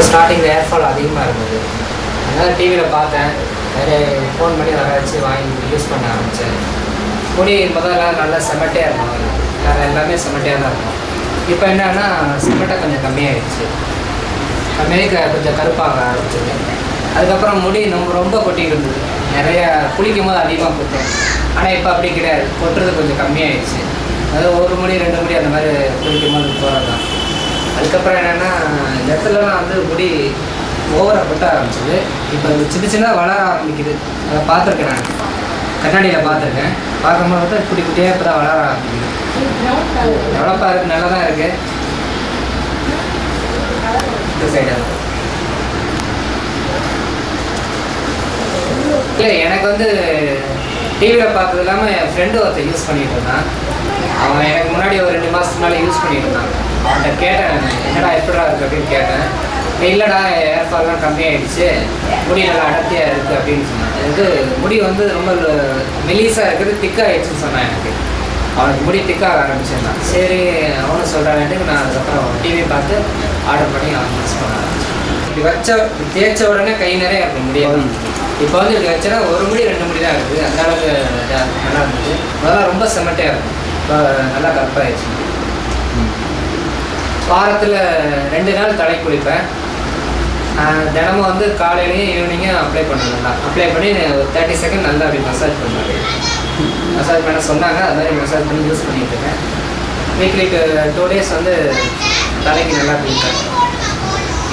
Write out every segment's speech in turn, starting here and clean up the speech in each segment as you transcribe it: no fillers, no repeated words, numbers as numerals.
ஸ்டார்டிங்கில் ஏர்ஃபால் அதிகமாக இருந்தது. அதனால் டிவியில் பார்த்தேன், நிறைய ஃபோன் பண்ணி வர வச்சு வாங்கி யூஸ் பண்ண ஆரம்பித்தேன். முடி முதல்ல நல்லா செமட்டையாக இருக்கும், வேறு எல்லாமே செமட்டையாக தான் இருக்கும். இப்போ என்னன்னா செமட்டை கொஞ்சம் கம்மியாகிடுச்சு, கம்மியாக கொஞ்சம் கருப்பாக ஆரம்பிச்சது. அதுக்கப்புறம் முடி ரொம்ப கொட்டிட்டு இருந்தது, நிறைய குளிக்கும் போது அதிகமாக கொட்டும். ஆனால் இப்போ அப்படி கிடையாது, கொட்டுறது கொஞ்சம் கம்மியாகிடுச்சு. அதாவது ஒரு முடி 2 முடி அந்த மாதிரி குளிக்கும் போது போகிறது தான். அதுக்கப்புறம் என்னென்னா இந்த இடத்துலலாம் வந்து முடி ஓவராக கொட்ட ஆரம்பிச்சது. இப்போ சின்ன சின்னதாக வளர ஆரம்பிக்குது. அதை பார்த்துருக்கேன், நான் கண்ணாடியில் பார்த்துருக்கேன். பார்க்கும்போது வந்து குட்டி குட்டியாக இப்போ தான் வளர ஆரம்பிக்குது. டெவலப்பாக இருக்குது, நல்லா தான் இருக்குது. இந்த சைடாக இல்லை, எனக்கு வந்து டிவியில் பார்த்தது இல்லாமல் என் ஃப்ரெண்டு ஒருத்தர் யூஸ் பண்ணிகிட்டு இருந்தான். அவன் எனக்கு முன்னாடி ஒரு 2 மாதத்துக்கு முன்னாடி யூஸ் பண்ணிகிட்டு இருந்தான். அவன்கிட்ட கேட்டேன், என்னடா எப்படா இருக்குது அப்படின்னு கேட்டேன். இல்லைடா, ஏர்ஃபால்லாம் கம்மியாகிடுச்சு, முடி நல்லா அடர்த்தியாக இருக்குது அப்படின்னு சொன்னான். இது முடி வந்து ரொம்ப மெலிசாக இருக்குது, திக்காகிடுச்சுன்னு சொன்னான். எனக்கு அவனுக்கு முடி திக்காக ஆரம்பிச்சிருந்தான். சரி அவனு சொல்கிறான்ட்டு நான் அதுக்கப்புறம் டிவி பார்த்து ஆர்டர் பண்ணி அவன் யூஸ் பண்ண ஆரம்பிச்சேன். இப்படி தேய்ச்ச உடனே கை நிறைய இருக்கும் முடியாது. இப்போ வந்து இப்படி வச்சா ஒரு முடி 2 முடி தான் இருக்குது. அந்த அளவுக்கு நல்லா இருந்தது. முதல்ல ரொம்ப செமட்டையாக இருக்கும், இப்போ நல்லா கருப்பாகிடுச்சு. வாரத்தில் 2 நாள் தலை குளிப்பேன். தினமும் வந்து காலையிலையும் ஈவினிங்கும் அப்ளை பண்ணலாம். அப்ளை பண்ணி ஒரு 30 செகண்ட் நல்லா அப்படி மசாஜ் பண்ணுவாங்க. மசாஜ் பண்ண சொன்னாங்க, அது மாதிரி மசாஜ் பண்ணி யூஸ் பண்ணிகிட்டு இருக்கேன். வீக்லி 2 டேஸ் வந்து தலைக்கு நல்லா குளிப்பேன்.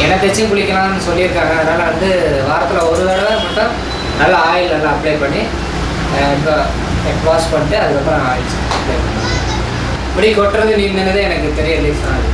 எண்ணெய் தேய்ச்சும் குளிக்கலாம்னு சொல்லியிருக்காங்க. அதனால் வந்து வாரத்தில் ஒரு தடவை மட்டும் நல்லா ஆயில் நல்லா அப்ளை பண்ணி வாஷ் பண்ணிட்டு அதுக்கப்புறம் ஆயில் அப்ளை பண்ணுவேன். முடி கொட்டுறது நின்றதே எனக்கு பெரிய ரிலீஃப் ஆகுது.